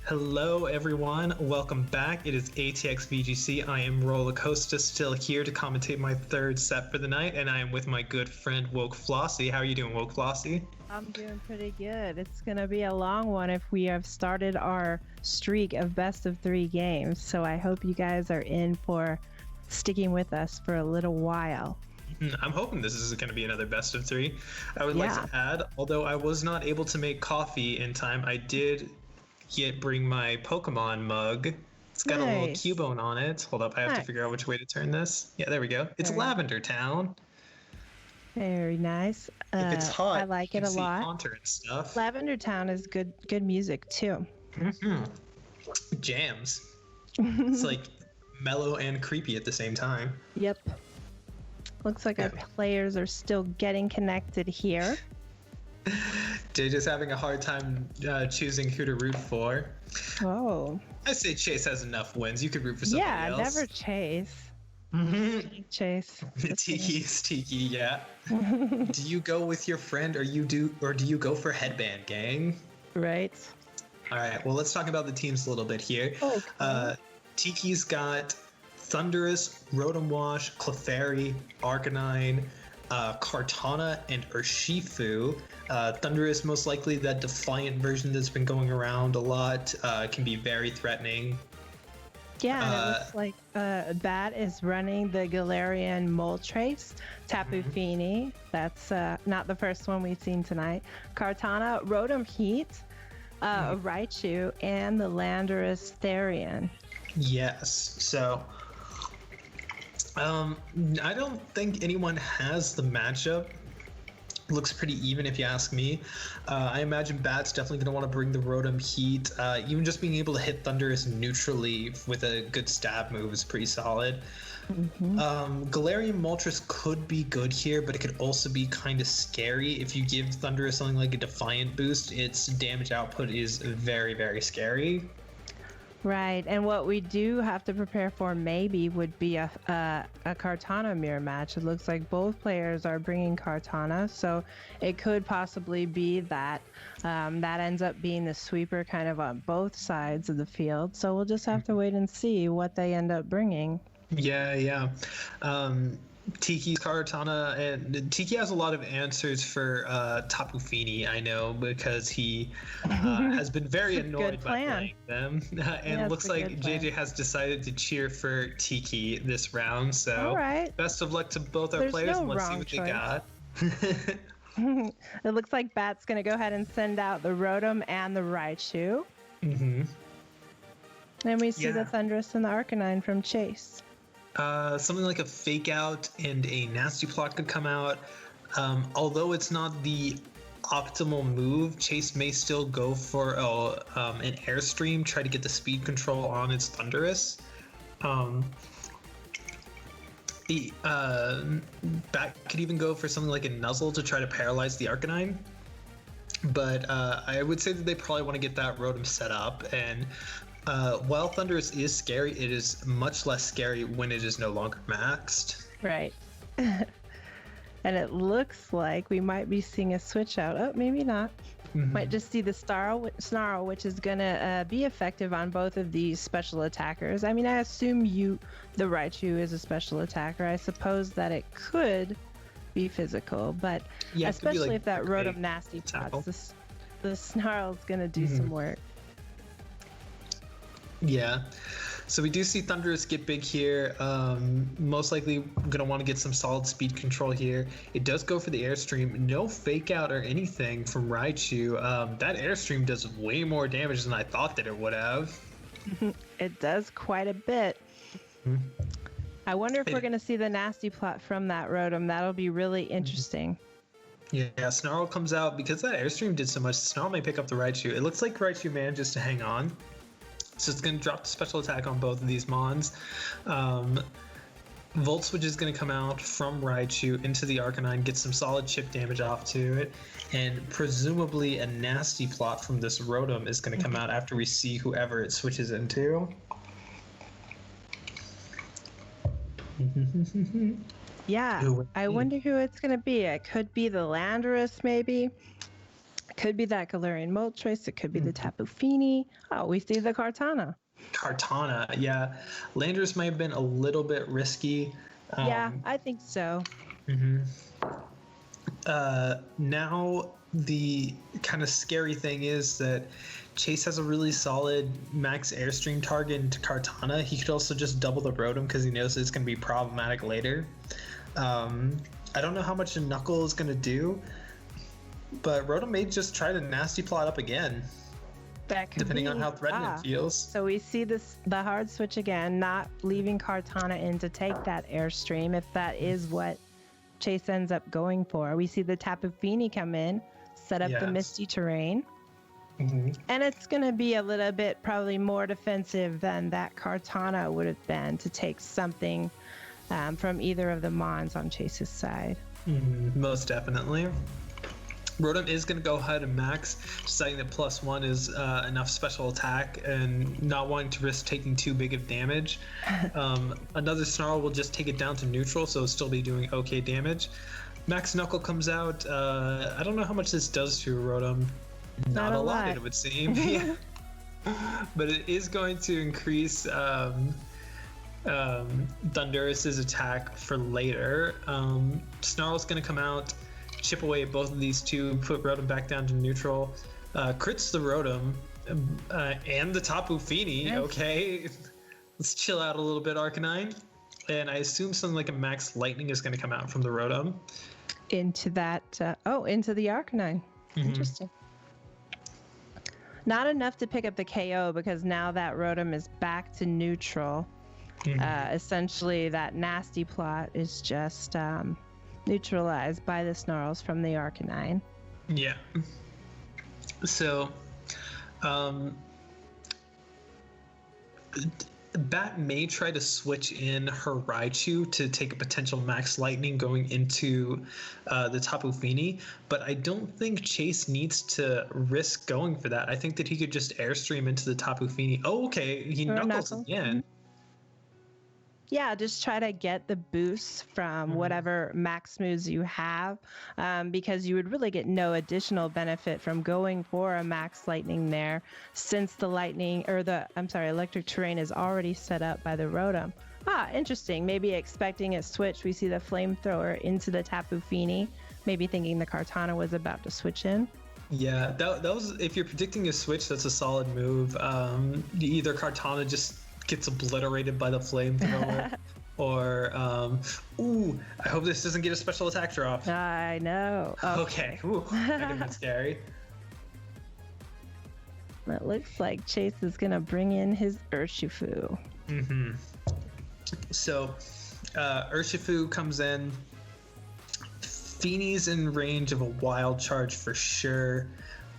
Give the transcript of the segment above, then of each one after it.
Hello, everyone. Welcome back. It is ATX VGC. I am Rollercoaster, still here to commentate my third set for the night, and I am with my good friend Woke Flossie. How are you doing, Woke Flossie? I'm doing pretty good. It's going to be a long one if we have started our streak of best of 3 games. So I hope you guys are in for sticking with us for a little while. I'm hoping this is going to be another best of 3. I would like to add, although I was not able to make coffee in time, I did bring my Pokemon mug. It's got a little Cubone on it. Hold up, I have to figure out which way to turn this. Yeah, there we go. It's Lavender Town. Very nice. If it's hot, I like it a lot. Haunter and stuff. Lavender Town is good music too. Jams. It's like mellow and creepy at the same time. Yep. Looks like our players are still getting connected here. JJ's having a hard time choosing who to root for. Oh. I say Chase has enough wins. You could root for somebody else. Yeah, never Chase. Chase. Tiki is Tiki, yeah. Do you go with your friend or do you go for headband gang? Right. All right, well, let's talk about the teams a little bit here. Okay. Tiki's got Thundurus, Rotom Wash, Clefairy, Arcanine, Kartana, and Urshifu. Thundurus, most likely that defiant version that's been going around a lot, can be very threatening. Yeah, it looks like Bat is running the Galarian Moltres, Tapu Fini. That's not the first one we've seen tonight. Kartana, Rotom Heat, Raichu, and the Landorus Therian. Yes, so I don't think anyone has the matchup. Looks pretty even if you ask me. I imagine Bat's definitely going to want to bring the Rotom Heat. Even just being able to hit Thundurus neutrally with a good stab move is pretty solid. Galarian Moltres could be good here, but it could also be kind of scary. If you give Thundurus something like a Defiant boost, its damage output is very, very scary. Right, and what we do have to prepare for maybe would be a Kartana mirror match. It looks like both players are bringing Kartana, so it could possibly be that that ends up being the sweeper kind of on both sides of the field. So we'll just have to wait and see what they end up bringing. Yeah. Tiki's Kartana, and Tiki has a lot of answers for Tapu Fini, I know, because he has been very annoyed by playing them. And it looks like JJ has decided to cheer for Tiki this round, so best of luck to both our players, and let's see what they got. It looks like Bat's going to go ahead and send out the Rotom and the Raichu. And we see the Thundurus and the Arcanine from Chase. Something like a Fake Out and a Nasty Plot could come out. Although it's not the optimal move, Chase may still go for an Airstream, try to get the speed control on its Thundurus. The Bat could even go for something like a Nuzzle to try to paralyze the Arcanine. But I would say that they probably want to get that Rotom set up, and while Thundurus is scary, it is much less scary when it is no longer maxed. Right. And it looks like we might be seeing a switch out. Oh, maybe not. Might just see the Snarl, which is going to be effective on both of these special attackers. I mean, I assume the Raichu is a special attacker. I suppose that it could be physical, but especially like if that Rotom Nasty Pots, the Snarl is going to do some work. Yeah, so we do see Thundurus get big here. Most likely going to want to get some solid speed control here. It does go for the Airstream. No Fake Out or anything from Raichu. That Airstream does way more damage than I thought that it would have. It does quite a bit. I wonder if we're going to see the Nasty Plot from that Rotom. That'll be really interesting. Yeah, Snarl comes out. Because that Airstream did so much, Snarl may pick up the Raichu. It looks like Raichu manages to hang on. So it's going to drop the special attack on both of these Mons. Volt Switch is going to come out from Raichu into the Arcanine, get some solid chip damage off to it, and presumably a Nasty Plot from this Rotom is going to come out after we see whoever it switches into. Yeah, I wonder who it's going to be. It could be the Landorus, maybe. Could be that Galarian Moltres. It could be the Tapu Fini. Oh, we see the Kartana. Kartana, yeah. Landers might have been a little bit risky. Yeah, I think so. Now the kind of scary thing is that Chase has a really solid max airstream target into Kartana. He could also just double the Rotom because he knows it's going to be problematic later. I don't know how much a Knuckle is going to do, but Rotom may just try to nasty plot up again. That could depending be. on how threatening it feels. So we see the hard switch again, not leaving Kartana in to take that airstream if that is what Chase ends up going for. We see the Tapu Fini come in, set up the misty terrain. And it's going to be a little bit probably more defensive than that Kartana would have been to take something from either of the Mons on Chase's side. Most definitely. Rotom is going to go ahead and max, deciding that +1 is enough special attack and not wanting to risk taking too big of damage. Another Snarl will just take it down to neutral, so it'll still be doing okay damage. Max Knuckle comes out. I don't know how much this does to Rotom. Not a lot, it would seem. Yeah. But it is going to increase Thundurus' attack for later. Snarl's going to come out, chip away at both of these two, put Rotom back down to neutral. Crits the Rotom and the Tapu Fini. Yes. Okay, let's chill out a little bit, Arcanine. And I assume something like a Max Lightning is going to come out from the Rotom. Into that, into the Arcanine. Interesting. Not enough to pick up the KO because now that Rotom is back to neutral. Essentially, that nasty plot is just neutralized by the Snarls from the Arcanine. Yeah. So, Bat may try to switch in her Raichu to take a potential Max Lightning going into the Tapu Fini, but I don't think Chase needs to risk going for that. I think that he could just Airstream into the Tapu Fini. Oh, okay. He Knuckles again. Yeah, just try to get the boost from whatever max moves you have, because you would really get no additional benefit from going for a Max Lightning there, since the electric terrain is already set up by the Rotom. Interesting. Maybe expecting a switch. We see the Flamethrower into the Tapu Fini, maybe thinking the Kartana was about to switch in. Yeah, that was, if you're predicting a switch, that's a solid move. Either Kartana just gets obliterated by the Flamethrower, or I hope this doesn't get a special attack drop. I know. Okay. Ooh, that could have been scary. It looks like Chase is gonna bring in his Urshifu. So Urshifu comes in. Fini's in range of a Wild Charge for sure.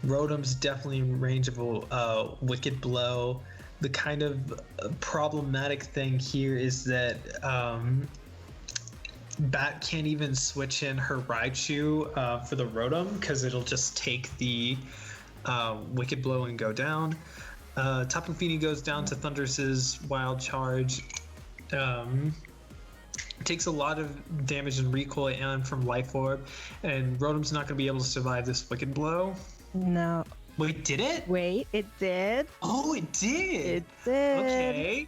Rotom's definitely in range of a Wicked Blow. The kind of problematic thing here is that Bat can't even switch in her Raichu for the Rotom because it'll just take the Wicked Blow and go down. Tapu Fini goes down to Thundurus' Wild Charge. Takes a lot of damage and recoil and from Life Orb, and Rotom's not going to be able to survive this Wicked Blow. No. Wait, did it? Wait, it did. Oh, it did. It did. Okay.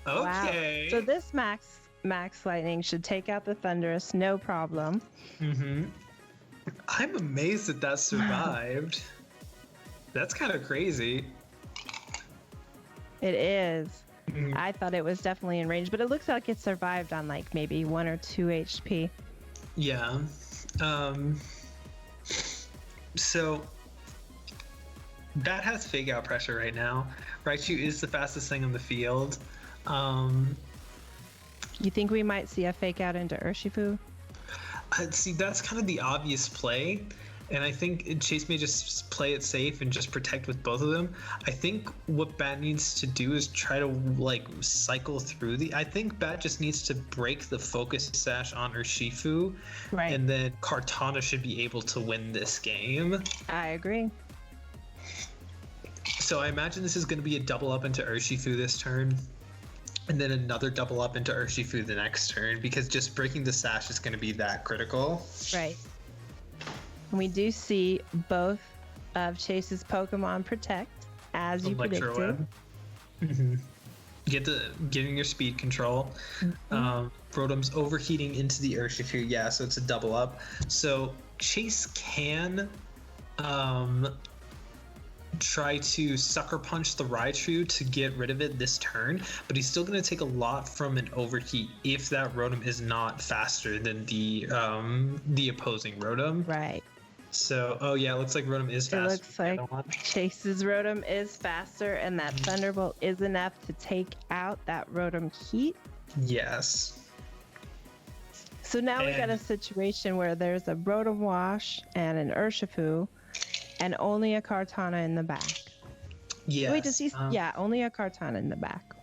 Wow. So this Max Lightning should take out the Thundurus, no problem. I'm amazed that survived. That's kind of crazy. It is. I thought it was definitely in range, but it looks like it survived on like maybe 1 or 2 HP. Yeah. So Bat has fake out pressure right now. Raichu is the fastest thing on the field. You think we might see a fake out into Urshifu? See, that's kind of the obvious play. And I think Chase may just play it safe and just protect with both of them. I think what Bat needs to do is try to cycle through I think Bat just needs to break the focus sash on Urshifu. Right. And then Kartana should be able to win this game. I agree. So I imagine this is going to be a double up into Urshifu this turn, and then another double up into Urshifu the next turn, because just breaking the sash is going to be that critical. Right. And we do see both of Chase's Pokemon Protect, as you Electro predicted. Web. Getting your speed control. Rotom's overheating into the Urshifu. Yeah, so it's a double up. So Chase can try to Sucker Punch the Raichu to get rid of it this turn, but he's still going to take a lot from an overheat if that Rotom is not faster than the opposing Rotom. Right. So, oh yeah, it looks like Rotom is faster. It looks like Chase's Rotom is faster, and that Thunderbolt is enough to take out that Rotom heat. Yes. So now we got a situation where there's a Rotom Wash and an Urshifu, and only a Kartana in the back. Yes. Wait, does he? Yeah, only a Kartana in the back.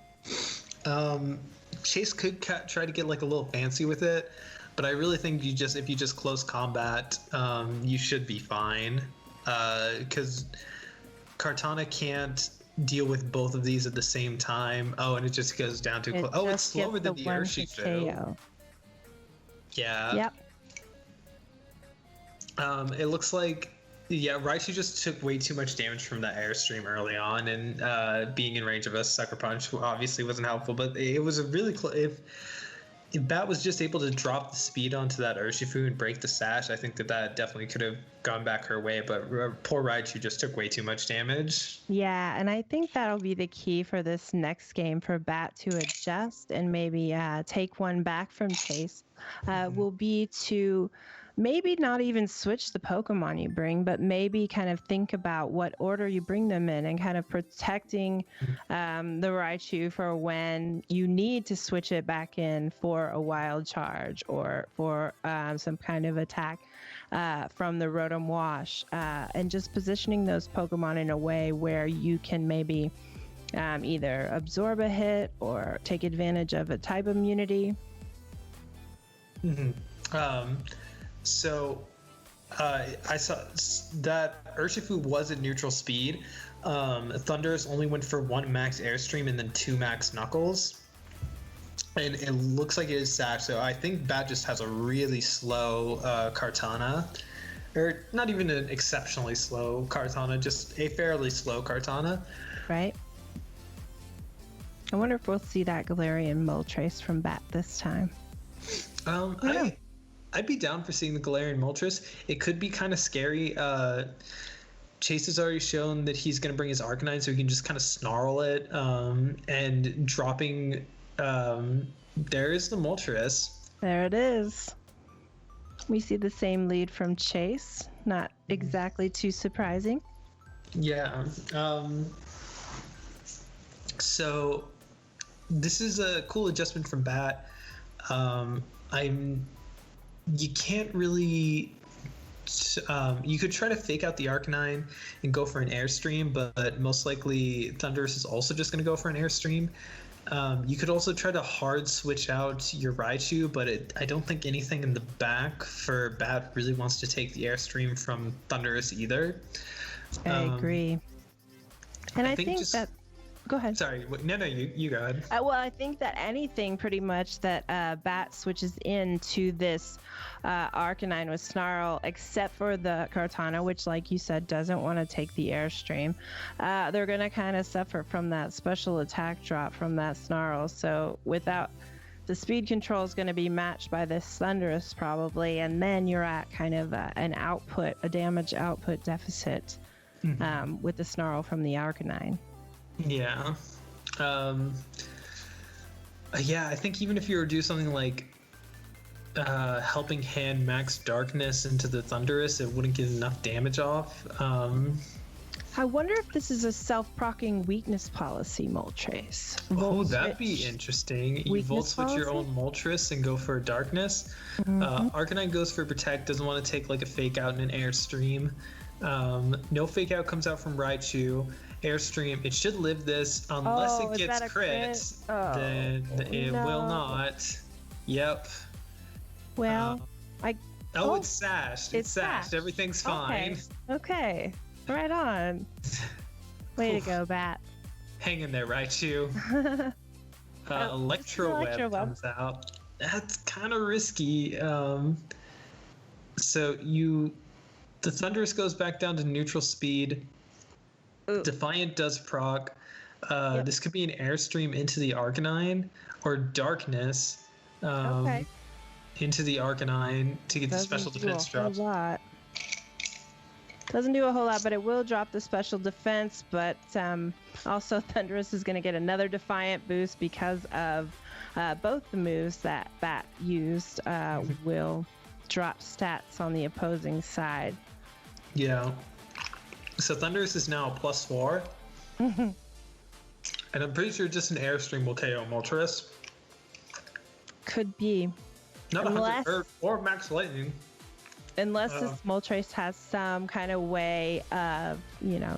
Chase could try to get like a little fancy with it, but I really think if you just close combat, you should be fine. Because Kartana can't deal with both of these at the same time. Oh, and it just goes down to close. Oh, it's slower than the Urshifu. Yeah. Yep. It looks like. Yeah, Raichu just took way too much damage from that Airstream early on, and being in range of a Sucker Punch obviously wasn't helpful, but it was a really if Bat was just able to drop the speed onto that Urshifu and break the sash, I think that definitely could have gone back her way, but poor Raichu just took way too much damage. Yeah, and I think that'll be the key for this next game for Bat to adjust and maybe take one back from Chase, will be to maybe not even switch the Pokemon you bring, but maybe kind of think about what order you bring them in and kind of protecting the Raichu for when you need to switch it back in for a wild charge or for some kind of attack from the Rotom Wash, and just positioning those Pokemon in a way where you can maybe either absorb a hit or take advantage of a type immunity. So I saw that Urshifu was at neutral speed. Thundurus only went for 1 max Airstream and then 2 max Knuckles. And it looks like it is Sash, so I think Bat just has a really slow Kartana. Or not even an exceptionally slow Kartana, just a fairly slow Kartana. Right. I wonder if we'll see that Galarian Moltres from Bat this time. I'd be down for seeing the Galarian Moltres. It could be kind of scary. Chase has already shown that he's going to bring his Arcanine, so he can just kind of snarl it. And dropping... there is the Moltres. There it is. We see the same lead from Chase. Not exactly too surprising. Yeah. So this is a cool adjustment from Bat. You can't really. You could try to fake out the Arcanine and go for an Airstream, but most likely Thundurus is also just going to go for an Airstream. You could also try to hard switch out your Raichu, but I don't think anything in the back for Bat really wants to take the Airstream from Thundurus either. I agree. And I think that... Go ahead. Sorry. No, you go ahead. Well, I think that anything pretty much that Bat switches into this Arcanine with Snarl, except for the Kartana, which, like you said, doesn't want to take the Airstream, they're going to kind of suffer from that special attack drop from that Snarl. So without... The speed control is going to be matched by this Thundurus probably, and then you're at kind of a damage output deficit with the Snarl from the Arcanine. Yeah. I think even if you were to do something like Helping Hand max Darkness into the Thundurus, it wouldn't get enough damage off. I wonder if this is a self-proccing weakness policy, Moltres. That'd be interesting. You Volt Switch your own Moltres and go for Darkness. Arcanine goes for Protect, doesn't want to take like a Fake Out in an Airstream. No Fake Out comes out from Raichu. Airstream, it should live this unless it gets crit, then it will not. Yep. Well, it's sashed. It's sashed. Everything's fine. Okay. Right on. Way to go, Bat. Hang in there, Raichu. Electro Web comes out. That's kind of risky. So you The Thundurus goes back down to neutral speed. Ooh. Defiant does proc. Yep. This could be an airstream into the Arcanine or Darkness Okay. into the Arcanine to get the Doesn't special do defense a whole drops. lot. Doesn't do a whole lot, but it will drop the special defense. But also, Thundurus is going to get another Defiant boost because of both the moves that Bat used will drop stats on the opposing side. Yeah. So Thundurus is now a +4. And I'm pretty sure just an airstream will KO Moltres. Could be. Not Unless- 100 or Max Lightning. Unless this Moltres has some kind of way of,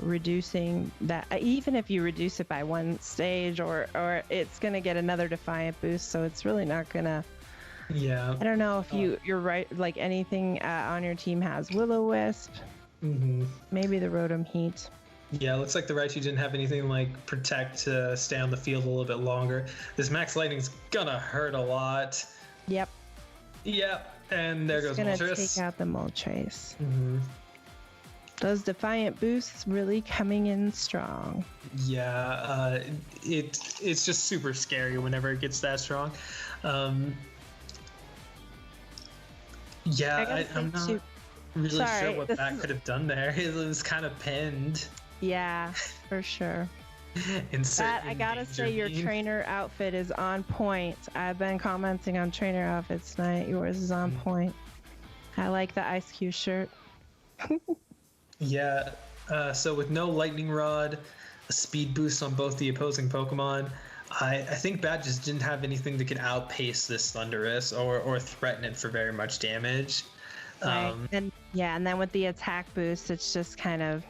reducing that. Even if you reduce it by one stage, or it's going to get another Defiant boost, so it's really not going to... Yeah. I don't know if you're right, like anything on your team has Will-O-Wisp. Mm-hmm. Maybe the Rotom Heat. Yeah, it looks like the Raichu didn't have anything like Protect to stay on the field a little bit longer. This Max Lightning's gonna hurt a lot. Yep. Yep. And there goes It's Moltres. gonna take out the Moltres. Mm-hmm. Those Defiant boosts really coming in strong. Yeah, it's just super scary whenever it gets that strong. Yeah, I'm not really sure what that could have done there. It was kind of pinned. Yeah, for sure. That, I gotta say, your trainer outfit is on point. I've been commenting on trainer outfits tonight. Yours is on point. I like the Ice Cube shirt. Yeah, so with no Lightning Rod, a speed boost on both the opposing Pokemon, I think Bat just didn't have anything that could outpace this Thundurus or threaten it for very much damage. Right. And then with the attack boost, it's just kind of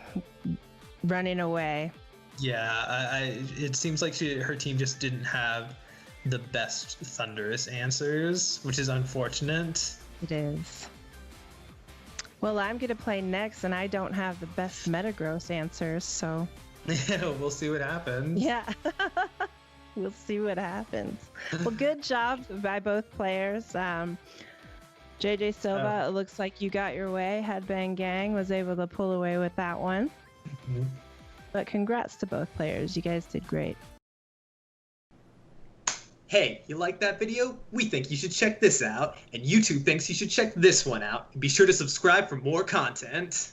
running away. Yeah, it seems like her team just didn't have the best Thundurus answers, which is unfortunate. It is. Well, I'm going to play next, and I don't have the best Metagross answers, so... We'll see what happens. Yeah. We'll see what happens. Well, good job by both players. JJ Silva, it looks like you got your way. Headbang Gang was able to pull away with that one. Mm-hmm. But congrats to both players. You guys did great. Hey, you like that video? We think you should check this out, and YouTube thinks you should check this one out. And be sure to subscribe for more content.